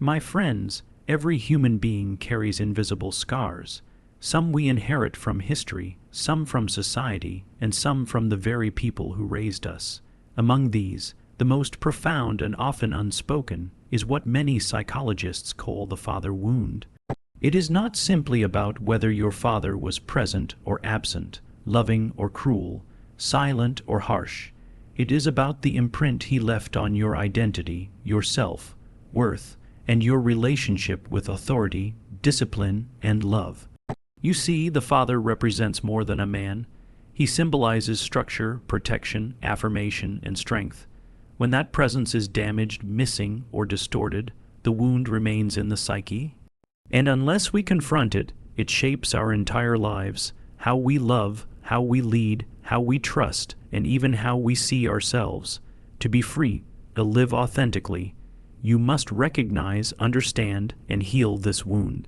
My friends, every human being carries invisible scars. Some we inherit from history, some from society, and some from the very people who raised us. Among these, the most profound and often unspoken is what many psychologists call the father wound. It is not simply about whether your father was present or absent, loving or cruel, silent or harsh. It is about the imprint he left on your identity, your self-worth, and your relationship with authority, discipline, and love. You see, the father represents more than a man. He symbolizes structure, protection, affirmation, and strength. When that presence is damaged, missing, or distorted, the wound remains in the psyche. And unless we confront it, it shapes our entire lives, how we love, how we lead, how we trust, and even how we see ourselves. To be free, to live authentically, you must recognize, understand, and heal this wound.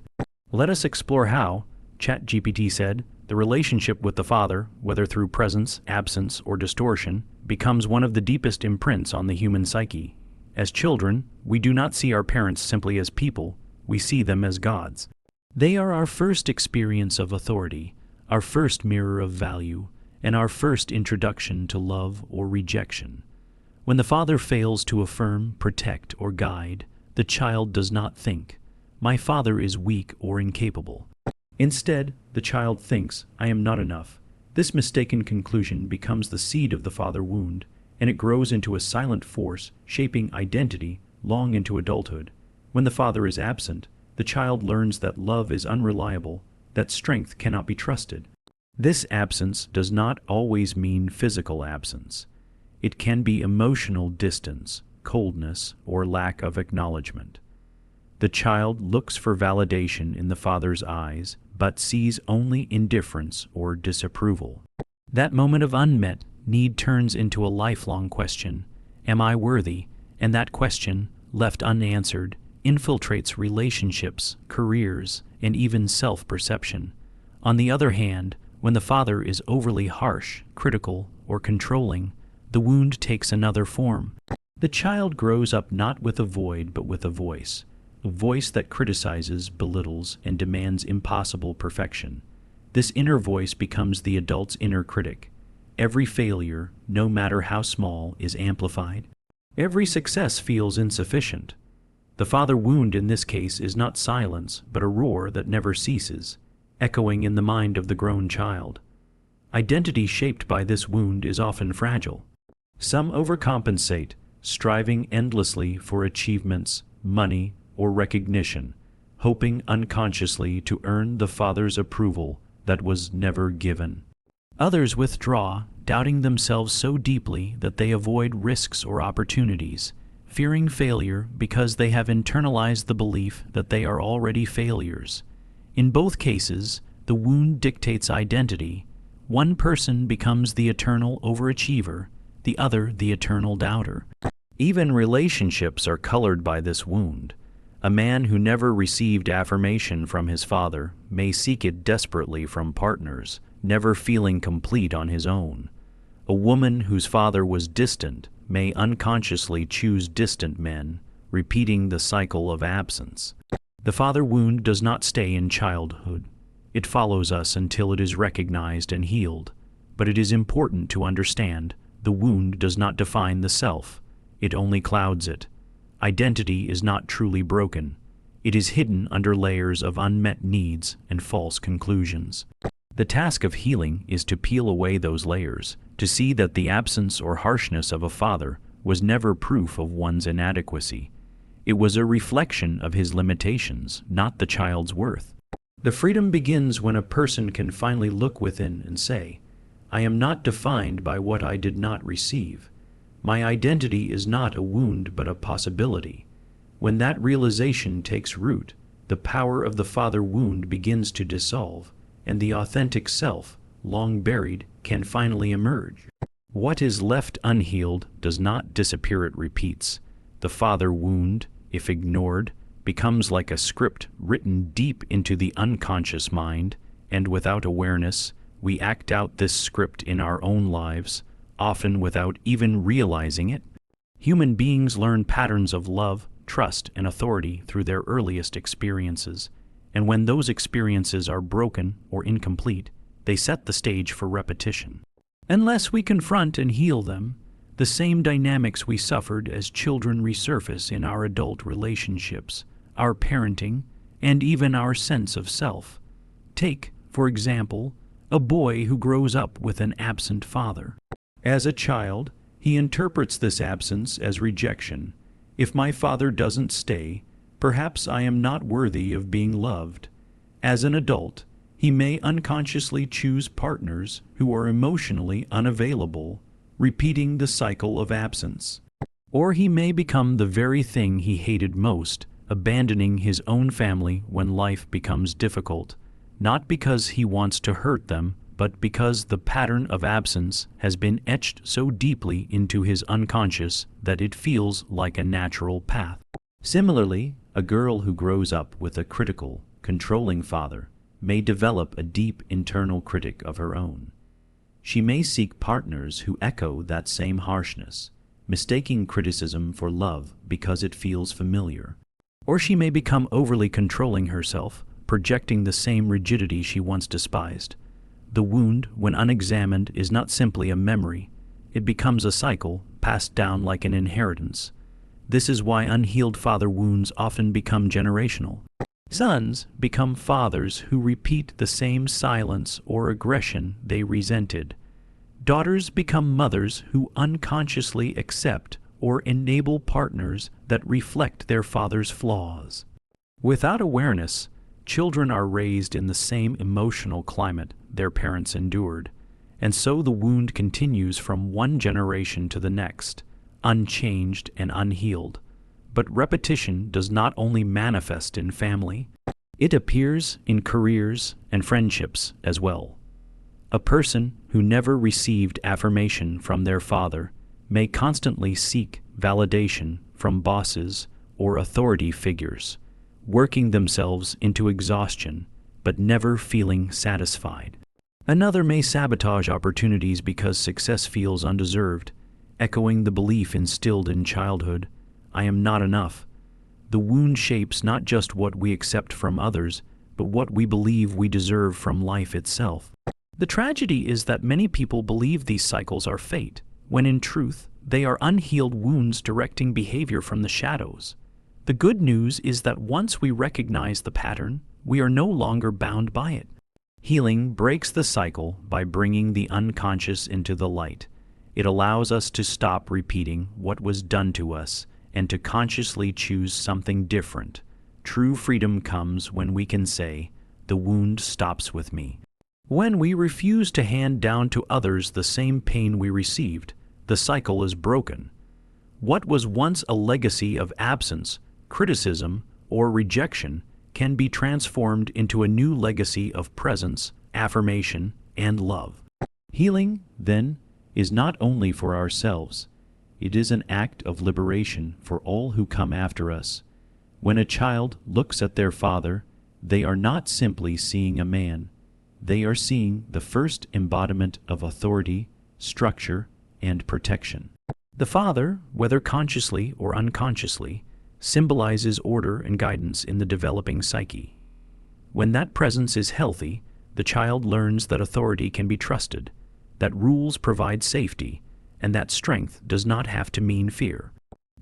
Let us explore how, ChatGPT said, the relationship with the father, whether through presence, absence, or distortion, becomes one of the deepest imprints on the human psyche. As children, we do not see our parents simply as people, we see them as gods. They are our first experience of authority, our first mirror of value, and our first introduction to love or rejection. When the father fails to affirm, protect, or guide, the child does not think, "My father is weak or incapable." Instead, the child thinks, "I am not enough." This mistaken conclusion becomes the seed of the father wound, and it grows into a silent force, shaping identity long into adulthood. When the father is absent, the child learns that love is unreliable, that strength cannot be trusted. This absence does not always mean physical absence. It can be emotional distance, coldness, or lack of acknowledgement. The child looks for validation in the father's eyes, but sees only indifference or disapproval. That moment of unmet need turns into a lifelong question, "Am I worthy?" And that question, left unanswered, infiltrates relationships, careers, and even self-perception. On the other hand, when the father is overly harsh, critical, or controlling, the wound takes another form. The child grows up not with a void but with a voice that criticizes, belittles, and demands impossible perfection. This inner voice becomes the adult's inner critic. Every failure, no matter how small, is amplified. Every success feels insufficient. The father wound in this case is not silence, but a roar that never ceases, echoing in the mind of the grown child. Identity shaped by this wound is often fragile. Some overcompensate, striving endlessly for achievements, money, or recognition, hoping unconsciously to earn the father's approval that was never given. Others withdraw, doubting themselves so deeply that they avoid risks or opportunities, fearing failure because they have internalized the belief that they are already failures. In both cases, the wound dictates identity. One person becomes the eternal overachiever, the other the eternal doubter. Even relationships are colored by this wound. A man who never received affirmation from his father may seek it desperately from partners, never feeling complete on his own. A woman whose father was distant may unconsciously choose distant men, repeating the cycle of absence. The father wound does not stay in childhood. It follows us until it is recognized and healed. But it is important to understand the wound does not define the self. It only clouds it. Identity is not truly broken. It is hidden under layers of unmet needs and false conclusions. The task of healing is to peel away those layers, to see that the absence or harshness of a father was never proof of one's inadequacy. It was a reflection of his limitations, not the child's worth. The freedom begins when a person can finally look within and say, "I am not defined by what I did not receive. My identity is not a wound but a possibility." When that realization takes root, the power of the father wound begins to dissolve, and the authentic self, long buried, can finally emerge. What is left unhealed does not disappear, it repeats. The father wound, if ignored, becomes like a script written deep into the unconscious mind, and without awareness, we act out this script in our own lives, often without even realizing it. Human beings learn patterns of love, trust, and authority through their earliest experiences, and when those experiences are broken or incomplete, they set the stage for repetition. Unless we confront and heal them, the same dynamics we suffered as children resurface in our adult relationships, our parenting, and even our sense of self. Take, for example, a boy who grows up with an absent father. As a child, he interprets this absence as rejection. If my father doesn't stay, perhaps I am not worthy of being loved. As an adult, he may unconsciously choose partners who are emotionally unavailable, repeating the cycle of absence. Or he may become the very thing he hated most, abandoning his own family when life becomes difficult, not because he wants to hurt them, but because the pattern of absence has been etched so deeply into his unconscious that it feels like a natural path. Similarly, a girl who grows up with a critical, controlling father may develop a deep internal critic of her own. She may seek partners who echo that same harshness, mistaking criticism for love because it feels familiar. Or she may become overly controlling herself, projecting the same rigidity she once despised. The wound, when unexamined, is not simply a memory. It becomes a cycle, passed down like an inheritance. This is why unhealed father wounds often become generational. Sons become fathers who repeat the same silence or aggression they resented. Daughters become mothers who unconsciously accept or enable partners that reflect their father's flaws. Without awareness, children are raised in the same emotional climate their parents endured, and so the wound continues from one generation to the next, unchanged and unhealed. But repetition does not only manifest in family, it appears in careers and friendships as well. A person who never received affirmation from their father may constantly seek validation from bosses or authority figures, working themselves into exhaustion but never feeling satisfied. Another may sabotage opportunities because success feels undeserved, echoing the belief instilled in childhood, "I am not enough." The wound shapes not just what we accept from others, but what we believe we deserve from life itself. The tragedy is that many people believe these cycles are fate, when in truth, they are unhealed wounds directing behavior from the shadows. The good news is that once we recognize the pattern, we are no longer bound by it. Healing breaks the cycle by bringing the unconscious into the light. It allows us to stop repeating what was done to us and to consciously choose something different. True freedom comes when we can say, "The wound stops with me." When we refuse to hand down to others the same pain we received, the cycle is broken. What was once a legacy of absence, criticism, or rejection can be transformed into a new legacy of presence, affirmation, and love. Healing, then, is not only for ourselves. It is an act of liberation for all who come after us. When a child looks at their father, they are not simply seeing a man. They are seeing the first embodiment of authority, structure, and protection. The father, whether consciously or unconsciously, symbolizes order and guidance in the developing psyche. When that presence is healthy, the child learns that authority can be trusted, that rules provide safety, and that strength does not have to mean fear.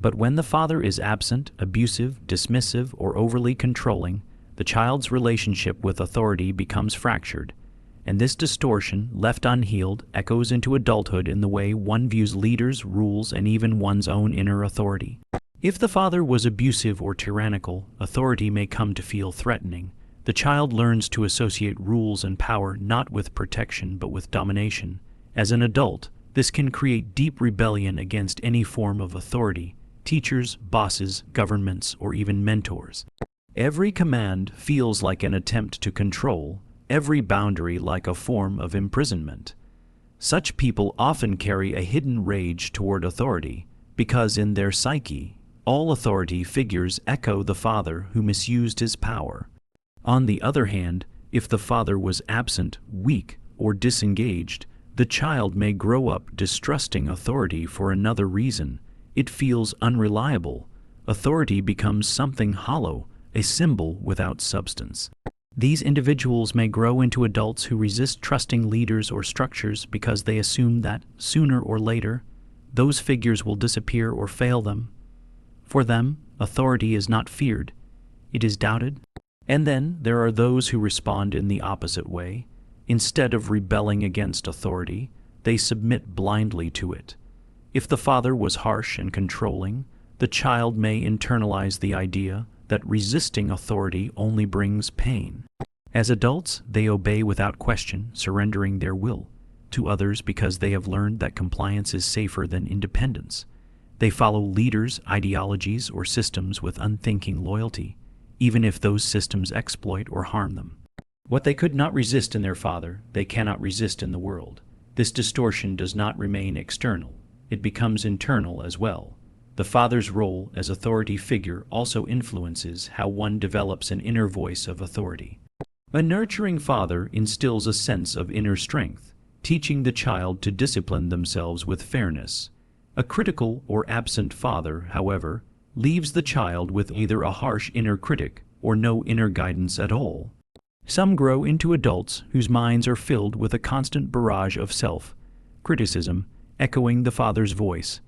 But when the father is absent, abusive, dismissive, or overly controlling, the child's relationship with authority becomes fractured, and this distortion, left unhealed, echoes into adulthood in the way one views leaders, rules, and even one's own inner authority. If the father was abusive or tyrannical, authority may come to feel threatening. The child learns to associate rules and power not with protection but with domination. As an adult, this can create deep rebellion against any form of authority, teachers, bosses, governments, or even mentors. Every command feels like an attempt to control, every boundary like a form of imprisonment. Such people often carry a hidden rage toward authority, because in their psyche, all authority figures echo the father who misused his power. On the other hand, if the father was absent, weak, or disengaged, the child may grow up distrusting authority for another reason. It feels unreliable, authority becomes something hollow, a symbol without substance. These individuals may grow into adults who resist trusting leaders or structures because they assume that, sooner or later, those figures will disappear or fail them. For them, authority is not feared, it is doubted. And then there are those who respond in the opposite way. Instead of rebelling against authority, they submit blindly to it. If the father was harsh and controlling, the child may internalize the idea that resisting authority only brings pain. As adults, they obey without question, surrendering their will to others because they have learned that compliance is safer than independence. They follow leaders, ideologies, or systems with unthinking loyalty, even if those systems exploit or harm them. What they could not resist in their father, they cannot resist in the world. This distortion does not remain external. It becomes internal as well. The father's role as authority figure also influences how one develops an inner voice of authority. A nurturing father instills a sense of inner strength, teaching the child to discipline themselves with fairness. A critical or absent father, however, leaves the child with either a harsh inner critic or no inner guidance at all. Some grow into adults whose minds are filled with a constant barrage of self-criticism, echoing the father's voice.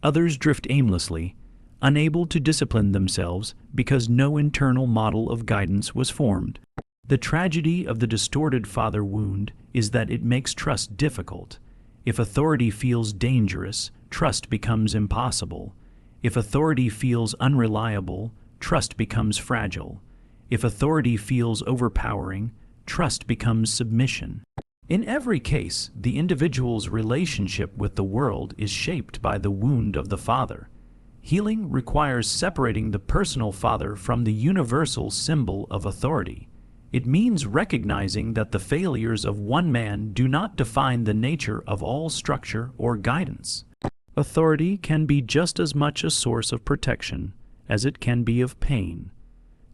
Others drift aimlessly, unable to discipline themselves because no internal model of guidance was formed. The tragedy of the distorted father wound is that it makes trust difficult. If authority feels dangerous, trust becomes impossible. If authority feels unreliable, trust becomes fragile. If authority feels overpowering, trust becomes submission. In every case, the individual's relationship with the world is shaped by the wound of the father. Healing requires separating the personal father from the universal symbol of authority. It means recognizing that the failures of one man do not define the nature of all structure or guidance. Authority can be just as much a source of protection as it can be of pain.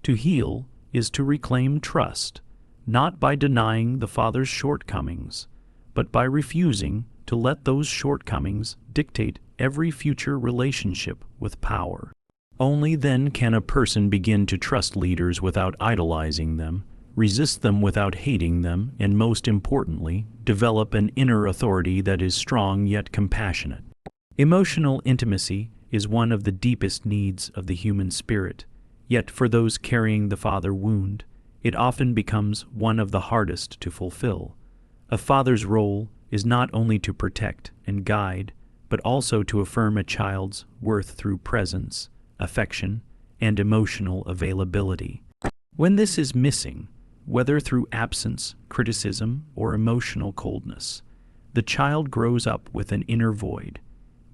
To heal is to reclaim trust, not by denying the father's shortcomings, but by refusing to let those shortcomings dictate every future relationship with power. Only then can a person begin to trust leaders without idolizing them, resist them without hating them, and most importantly, develop an inner authority that is strong yet compassionate. Emotional intimacy is one of the deepest needs of the human spirit, yet for those carrying the father wound, it often becomes one of the hardest to fulfill. A father's role is not only to protect and guide, but also to affirm a child's worth through presence, affection, and emotional availability. When this is missing, whether through absence, criticism, or emotional coldness, the child grows up with an inner void.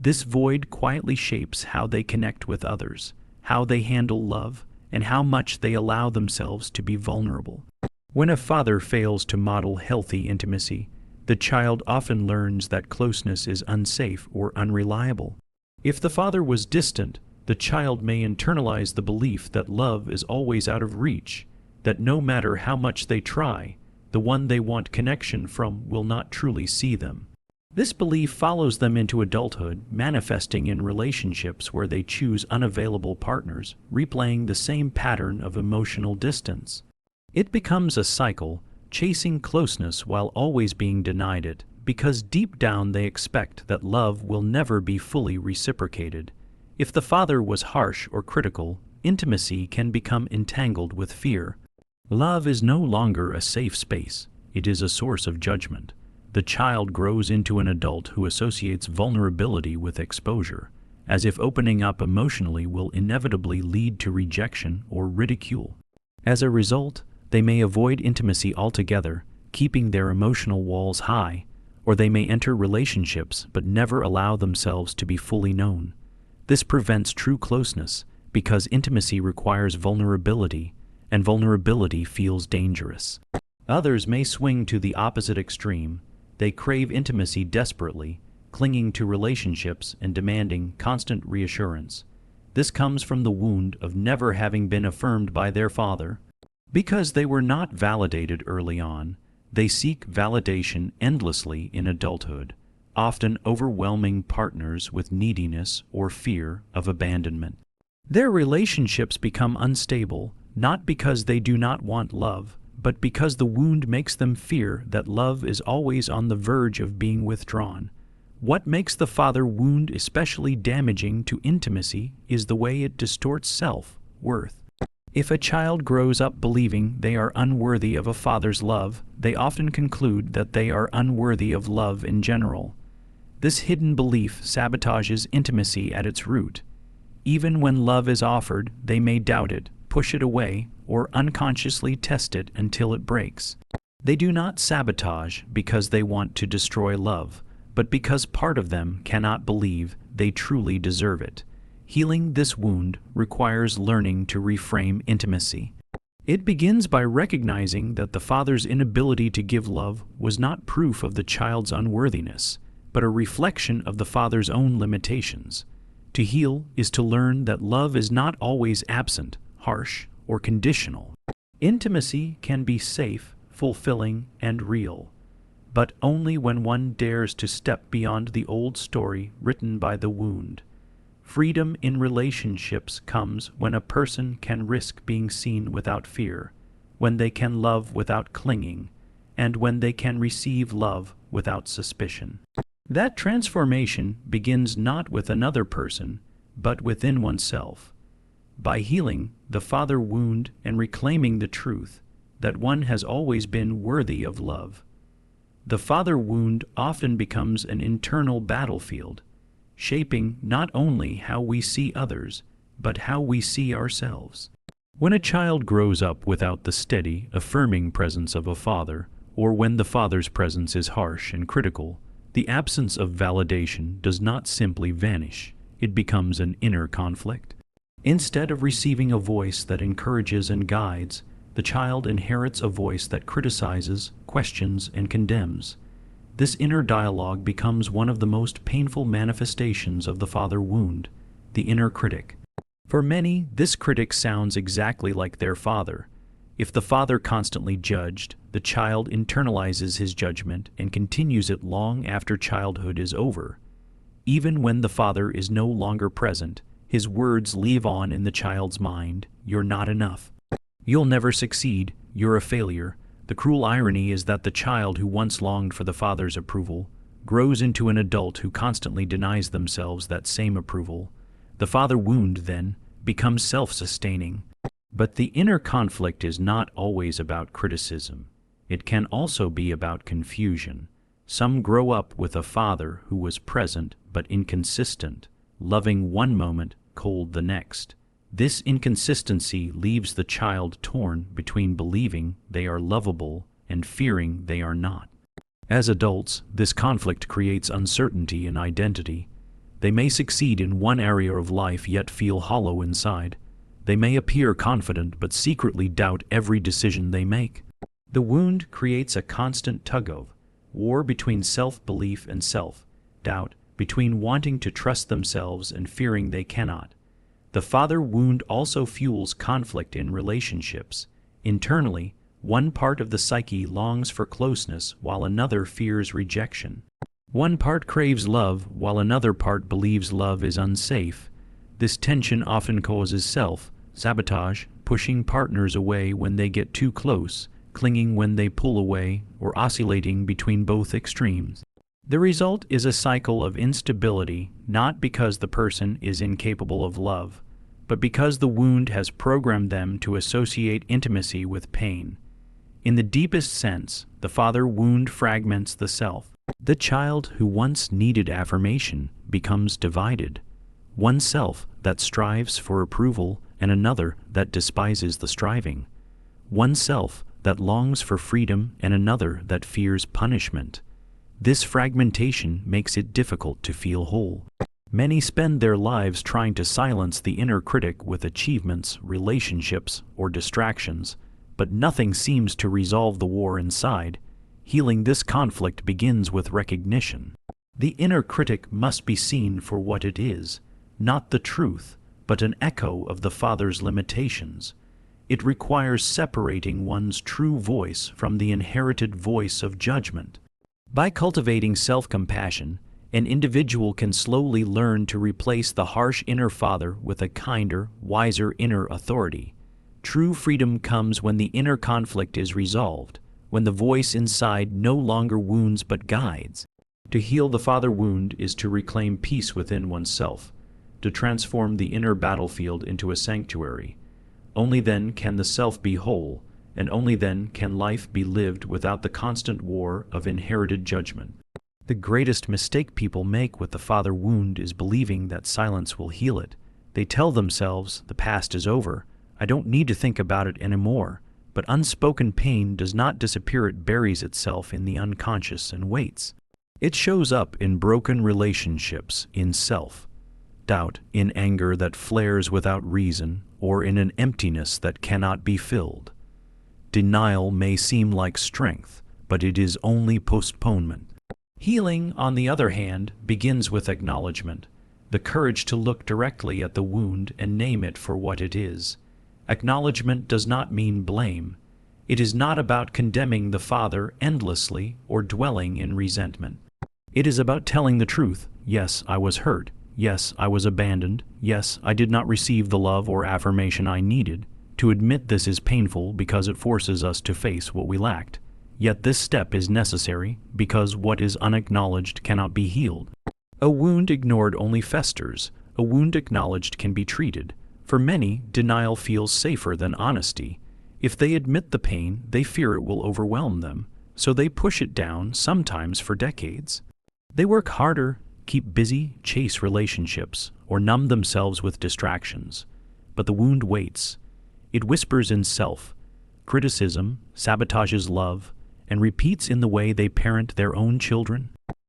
This void quietly shapes how they connect with others, how they handle love, and how much they allow themselves to be vulnerable. When a father fails to model healthy intimacy, the child often learns that closeness is unsafe or unreliable. If the father was distant, the child may internalize the belief that love is always out of reach, that no matter how much they try, the one they want connection from will not truly see them. This belief follows them into adulthood, manifesting in relationships where they choose unavailable partners, replaying the same pattern of emotional distance. It becomes a cycle, chasing closeness while always being denied it, because deep down they expect that love will never be fully reciprocated. If the father was harsh or critical, intimacy can become entangled with fear. Love is no longer a safe space, it is a source of judgment. The child grows into an adult who associates vulnerability with exposure, as if opening up emotionally will inevitably lead to rejection or ridicule. As a result, they may avoid intimacy altogether, keeping their emotional walls high, or they may enter relationships but never allow themselves to be fully known. This prevents true closeness because intimacy requires vulnerability, and vulnerability feels dangerous. Others may swing to the opposite extreme. They crave intimacy desperately, clinging to relationships and demanding constant reassurance. This comes from the wound of never having been affirmed by their father. Because they were not validated early on, they seek validation endlessly in adulthood, often overwhelming partners with neediness or fear of abandonment. Their relationships become unstable, not because they do not want love, but because the wound makes them fear that love is always on the verge of being withdrawn. What makes the father wound especially damaging to intimacy is the way it distorts self-worth. If a child grows up believing they are unworthy of a father's love, they often conclude that they are unworthy of love in general. This hidden belief sabotages intimacy at its root. Even when love is offered, they may doubt it, push it away, or unconsciously test it until it breaks. They do not sabotage because they want to destroy love, but because part of them cannot believe they truly deserve it. Healing this wound requires learning to reframe intimacy. It begins by recognizing that the father's inability to give love was not proof of the child's unworthiness, but a reflection of the father's own limitations. To heal is to learn that love is not always absent, harsh, or conditional. Intimacy can be safe, fulfilling, and real, but only when one dares to step beyond the old story written by the wound. Freedom in relationships comes when a person can risk being seen without fear, when they can love without clinging, and when they can receive love without suspicion. That transformation begins not with another person, but within oneself. By healing the father wound and reclaiming the truth that one has always been worthy of love, the father wound often becomes an internal battlefield, shaping not only how we see others, but how we see ourselves. When a child grows up without the steady, affirming presence of a father, or when the father's presence is harsh and critical, the absence of validation does not simply vanish, it becomes an inner conflict. Instead of receiving a voice that encourages and guides, the child inherits a voice that criticizes, questions, and condemns. This inner dialogue becomes one of the most painful manifestations of the father wound, the inner critic. For many, this critic sounds exactly like their father. If the father constantly judged, the child internalizes his judgment and continues it long after childhood is over. Even when the father is no longer present, his words leave on in the child's mind, "You're not enough. You'll never succeed. You're a failure." The cruel irony is that the child who once longed for the father's approval grows into an adult who constantly denies themselves that same approval. The father wound, then, becomes self-sustaining. But the inner conflict is not always about criticism. It can also be about confusion. Some grow up with a father who was present but inconsistent, loving one moment, cold the next. This inconsistency leaves the child torn between believing they are lovable and fearing they are not. As adults, this conflict creates uncertainty in identity. They may succeed in one area of life yet feel hollow inside. They may appear confident but secretly doubt every decision they make. The wound creates a constant tug-of-war between self-belief and self-doubt, between wanting to trust themselves and fearing they cannot. The father wound also fuels conflict in relationships. Internally, one part of the psyche longs for closeness while another fears rejection. One part craves love while another part believes love is unsafe. This tension often causes self-sabotage, pushing partners away when they get too close, clinging when they pull away, or oscillating between both extremes. The result is a cycle of instability, not because the person is incapable of love, but because the wound has programmed them to associate intimacy with pain. In the deepest sense, the father wound fragments the self. The child who once needed affirmation becomes divided. One self that strives for approval and another that despises the striving. One self that longs for freedom and another that fears punishment. This fragmentation makes it difficult to feel whole. Many spend their lives trying to silence the inner critic with achievements, relationships, or distractions, but nothing seems to resolve the war inside. Healing this conflict begins with recognition. The inner critic must be seen for what it is, not the truth, but an echo of the father's limitations. It requires separating one's true voice from the inherited voice of judgment. By cultivating self-compassion, An individual can slowly learn to replace the harsh inner father with a kinder, wiser inner authority. True freedom comes when the inner conflict is resolved, when the voice inside no longer wounds but guides. To heal the father wound is to reclaim peace within oneself, to transform the inner battlefield into a sanctuary. Only then can the self be whole, and only then can life be lived without the constant war of inherited judgment. The greatest mistake people make with the father wound is believing that silence will heal it. They tell themselves, the past is over, I don't need to think about it anymore. But unspoken pain does not disappear, it buries itself in the unconscious and waits. It shows up in broken relationships, in self-doubt, in anger that flares without reason, or in an emptiness that cannot be filled. Denial may seem like strength, but it is only postponement. Healing, on the other hand, begins with acknowledgement, the courage to look directly at the wound and name it for what it is. Acknowledgement does not mean blame. It is not about condemning the father endlessly or dwelling in resentment. It is about telling the truth. Yes, I was hurt. Yes, I was abandoned. Yes, I did not receive the love or affirmation I needed. To admit this is painful because it forces us to face what we lacked. Yet this step is necessary because what is unacknowledged cannot be healed. A wound ignored only festers. A wound acknowledged can be treated. For many, denial feels safer than honesty. If they admit the pain, they fear it will overwhelm them, so they push it down, sometimes for decades. They work harder, keep busy, chase relationships, or numb themselves with distractions. But the wound waits. It whispers in self-criticism, sabotages love, and repeats in the way they parent their own children.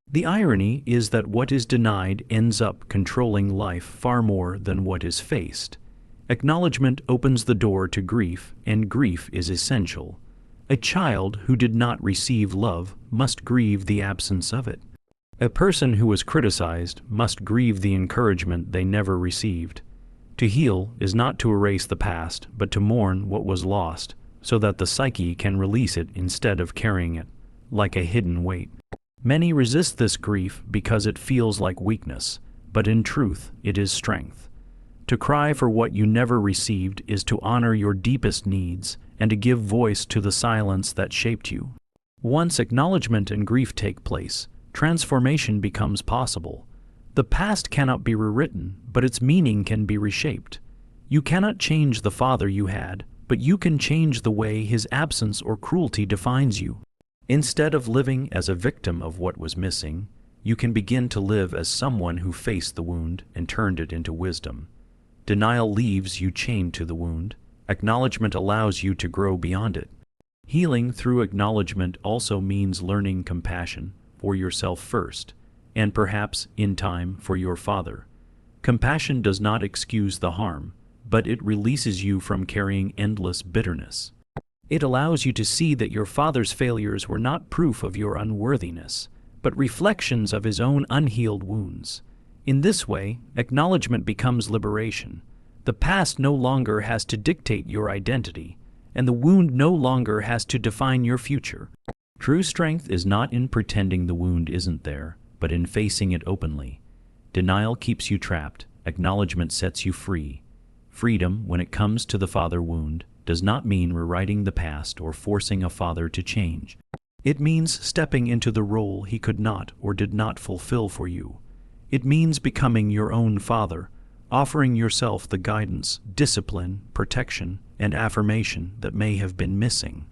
The irony is that what is denied ends up controlling life far more than what is faced. Acknowledgement opens the door to grief, and grief is essential. A child who did not receive love must grieve the absence of it. A person who was criticized must grieve the encouragement they never received. To heal is not to erase the past, but to mourn what was lost, so that the psyche can release it instead of carrying it, like a hidden weight. Many resist this grief because it feels like weakness, but in truth it is strength. To cry for what you never received is to honor your deepest needs and to give voice to the silence that shaped you. Once acknowledgement and grief take place, transformation becomes possible. The past cannot be rewritten, but its meaning can be reshaped. You cannot change the father you had, but you can change the way his absence or cruelty defines you. Instead of living as a victim of what was missing, you can begin to live as someone who faced the wound and turned it into wisdom. Denial leaves you chained to the wound. Acknowledgement allows you to grow beyond it. Healing through acknowledgement also means learning compassion for yourself first, and perhaps, in time, for your father. Compassion does not excuse the harm, but it releases you from carrying endless bitterness. It allows you to see that your father's failures were not proof of your unworthiness, but reflections of his own unhealed wounds. In this way, acknowledgement becomes liberation. The past no longer has to dictate your identity, and the wound no longer has to define your future. True strength is not in pretending the wound isn't there, but in facing it openly. Denial keeps you trapped. Acknowledgement sets you free. Freedom, when it comes to the father wound, does not mean rewriting the past or forcing a father to change. It means stepping into the role he could not or did not fulfill for you. It means becoming your own father, offering yourself the guidance, discipline, protection, and affirmation that may have been missing.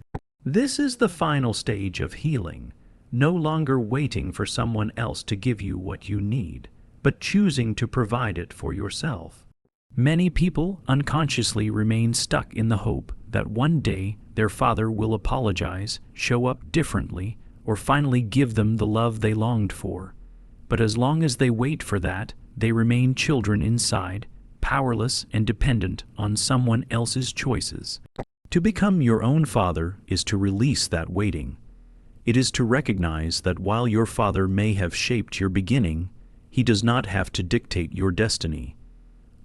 This is the final stage of healing, no longer waiting for someone else to give you what you need, but choosing to provide it for yourself. Many people unconsciously remain stuck in the hope that one day their father will apologize, show up differently, or finally give them the love they longed for. But as long as they wait for that, they remain children inside, powerless and dependent on someone else's choices. To become your own father is to release that waiting. It is to recognize that while your father may have shaped your beginning, he does not have to dictate your destiny.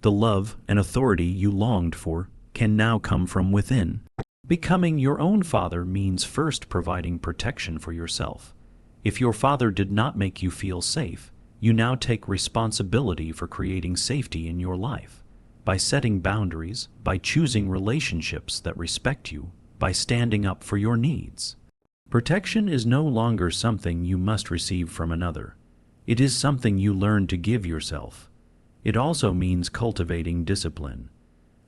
The love and authority you longed for can now come from within. Becoming your own father means first providing protection for yourself. If your father did not make you feel safe, You now take responsibility for creating safety in your life, by setting boundaries, by choosing relationships that respect you, by standing up for your needs. Protection is no longer something you must receive from another. It is something you learn to give yourself. It also means cultivating discipline.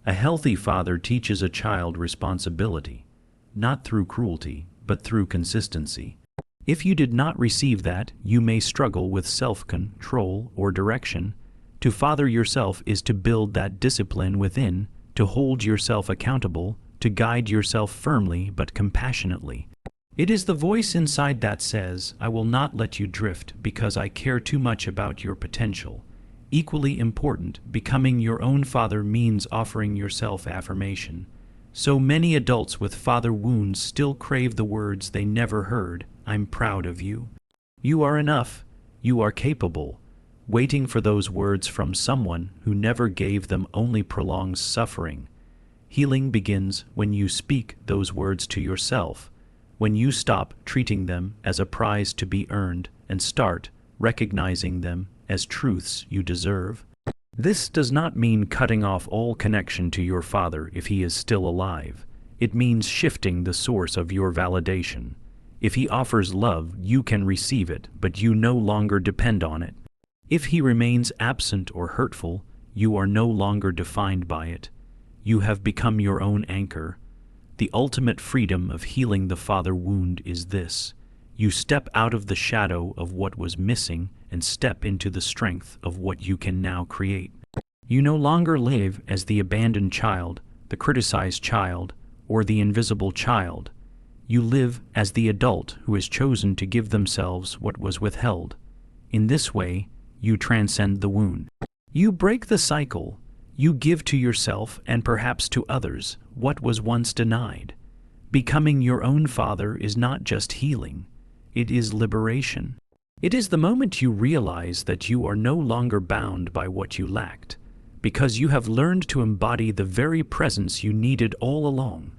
A healthy father teaches a child responsibility, not through cruelty, but through consistency. If you did not receive that, you may struggle with self-control or direction. To father yourself is to build that discipline within, to hold yourself accountable, to guide yourself firmly but compassionately. It is the voice inside that says, "I will not let you drift because I care too much about your potential." Equally important, becoming your own father means offering yourself affirmation. So many adults with father wounds still crave the words they never heard. "I'm proud of you. You are enough. You are capable." Waiting for those words from someone who never gave them only prolongs suffering. Healing begins when you speak those words to yourself, when you stop treating them as a prize to be earned and start recognizing them as truths you deserve. This does not mean cutting off all connection to your father if he is still alive. It means shifting the source of your validation. If he offers love, you can receive it, but you no longer depend on it. If he remains absent or hurtful, you are no longer defined by it. You have become your own anchor. The ultimate freedom of healing the father wound is this: you step out of the shadow of what was missing and step into the strength of what you can now create. You no longer live as the abandoned child, the criticized child, or the invisible child. You live as the adult who has chosen to give themselves what was withheld. In this way, you transcend the wound. You break the cycle. You give to yourself and perhaps to others what was once denied. Becoming your own father is not just healing. It is liberation. It is the moment you realize that you are no longer bound by what you lacked, because you have learned to embody the very presence you needed all along.